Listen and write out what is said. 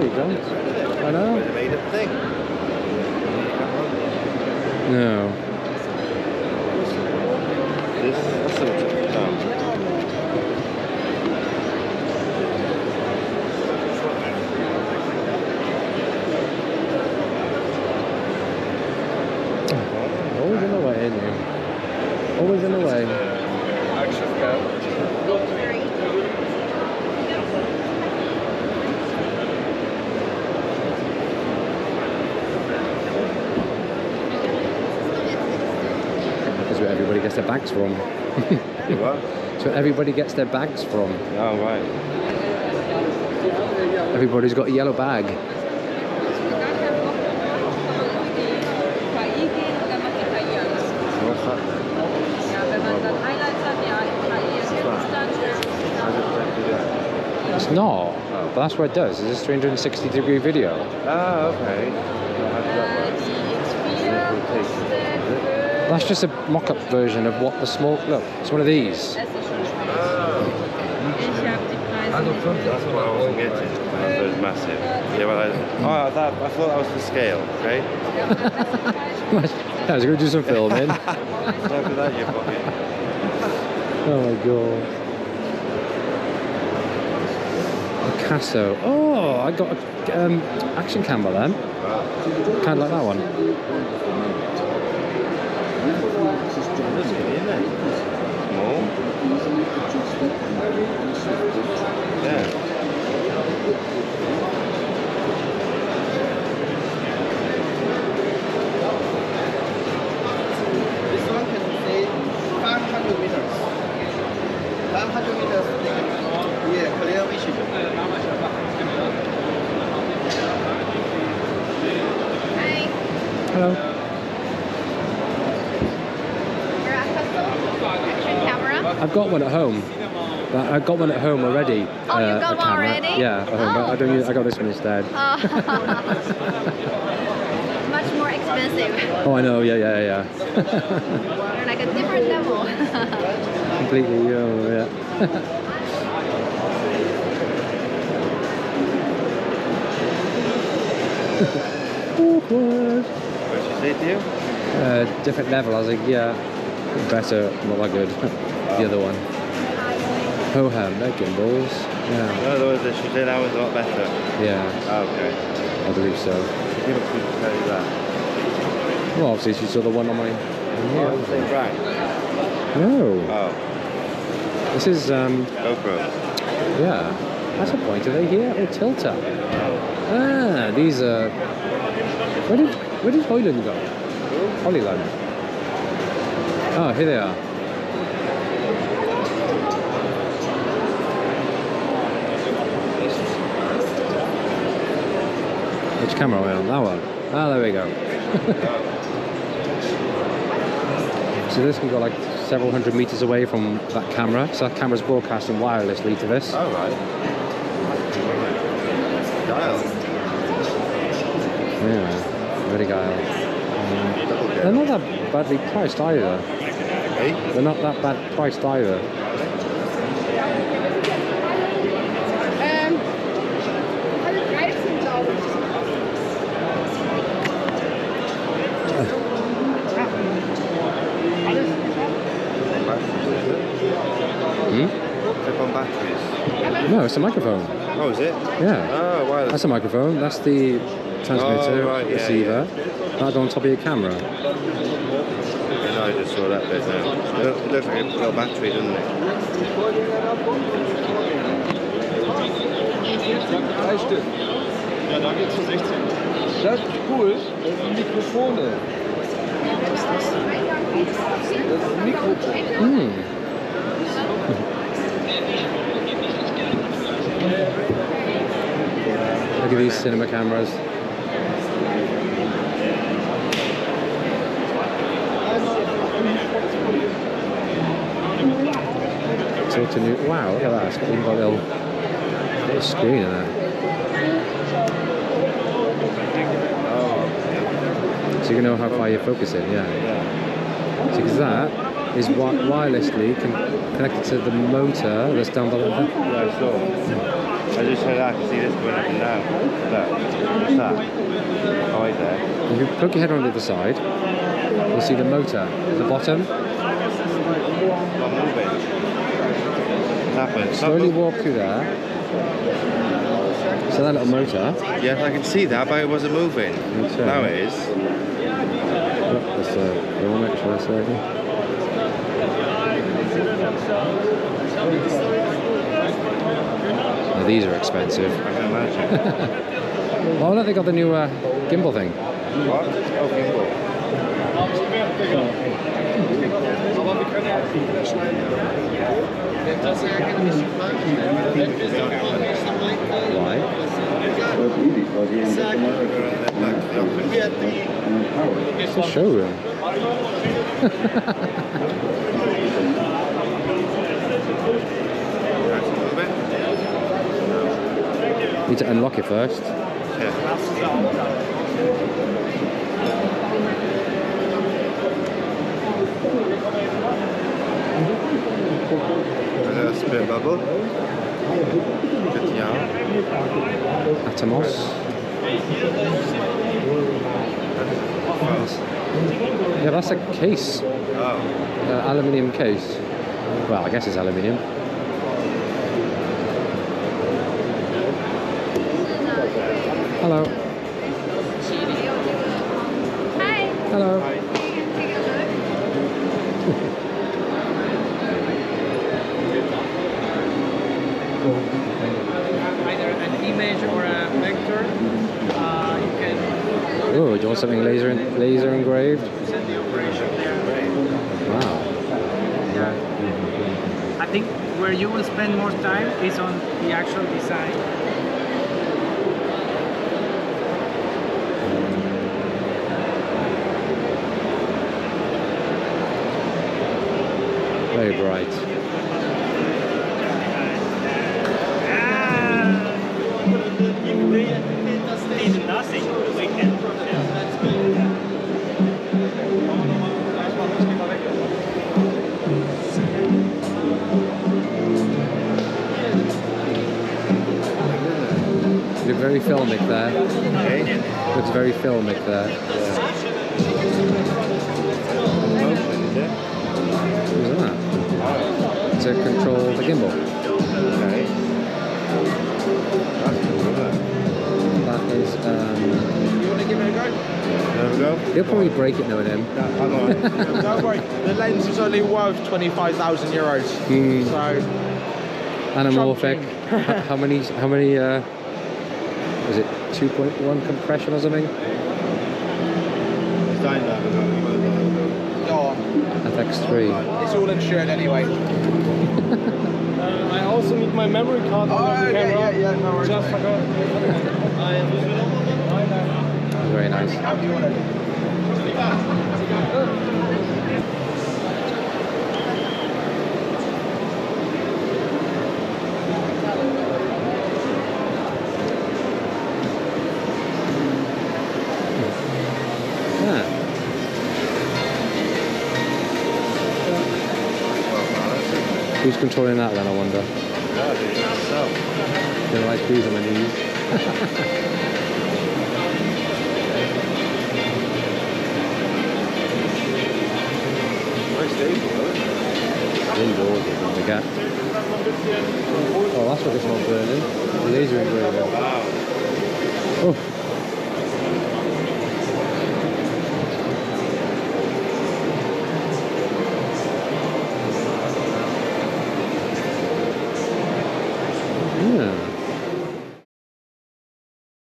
you don't. I know. It's a made up thing. No. That's a no. Always in the way, ain't you? Always in the way. Action cam. That's where everybody gets their bags from. What? That's where everybody gets their bags from. Oh, right. Everybody's got a yellow bag. What's that? It's not, but that's what it does. It's a 360-degree video. Oh, okay. That's just a mock-up version of what the small... Look, it's one of these. That's what I wasn't getting. That was massive. Yeah, well, I thought that was the scale, okay? I was going to do some filming. Look at that, you fucking... Oh my god. Akaso. Oh, I got a action camera then. Kind of like that one. Small. Yeah. This one can say 500 meters. 500 meters. Yeah, clear vision. Hi. Hello. Your Akaso action camera? I've got one at home. I've got one at home already. Oh, you've got a one camera. already? Yeah, at home. But I don't use, I got this one instead. Oh. Much more expensive. Oh, I know. Yeah. You're like a different level. Completely. Yeah. Awkward. What did she say to you? Different level. I was like, yeah, better, not that good. The other one. Oh, they're gimbles. Yeah. No, she said that was a lot better. Yeah. Oh, okay. I believe so. You don't tell you that. Well, obviously she saw the one on my. Oh, the same brand. No. Oh. This is GoPro. Yeah. That's a point. Are they here? Oh, Tilta. Ah, these are. Where did Hollyland go? Hollyland. Oh, here they are. Which camera are we on? That one. Ah, there we go. So this can go like several hundred meters away from that camera. So that camera's broadcasting wirelessly to this. Oh, right. Dial. Yeah, very guile. They're not that badly priced either. Hey? They're not that bad priced either. Clip on batteries. No, it's a microphone. Oh, is it? Yeah. Oh, wireless. That's a microphone. That's the transmitter, Oh, right, yeah, receiver. That on top of your camera. Yeah, no, I just saw that bit now. It looks like a little battery, doesn't it? Drei Stück. Ja, da geht's für 16. Das ist cool. Das sind Mikrofone. Das ist ein Mikrofon. Look at these cinema cameras. Tilta new. Wow, look at that. It's got even got a little screen in there. So you can know how far you're focusing, yeah. So because that is wirelessly connected to the motor that's down below. Yeah, I saw. I just heard that. I can see this going up and down. Look. What's that? Oh, right there. If you poke your head on the other side, you'll see the motor at the bottom. It's not moving. What's happened? Slowly walk through there. So that little motor. Yes, I can see that, but it wasn't moving. So. Now it is. Look, that's the film, should I say? Now, these are expensive. I can imagine. Oh, look, they got the new gimbal thing. What? Oh, gimbal. Why? It's a showroom. Need to unlock it first. Spin bubble. Atomos. Yeah, that's a case. Oh. Aluminium case. Well, I guess it's aluminium. Hello. Hi. Hello. Take a look. Either an image or a vector. You can Oh, do you want something laser engraved? send the operation there. Wow. I think where you will spend more time is on the actual design. Very bright. You look very filmic there. Okay. Looks very filmic there. Motion, is it? Who's that? To control the gimbal. Okay. That's cool, isn't it? That is, You want to give it a go? There we go. he'll probably break it knowing him. Hang on. Don't worry. The lens is only worth 25,000 euros. Hmm. So, Anamorphic. how many, was it 2.1 compression or something? go on. FX3. It's all insured anyway. I also need my memory card on the camera. yeah, no worries. Just forgot. Very nice. How do you want it? Ah. Who's controlling that then, I wonder? You know, like who's on my knees? Indoors, isn't the gap. Oh, that's what it's not burning. The laser engraver. Wow. Oh. Yeah.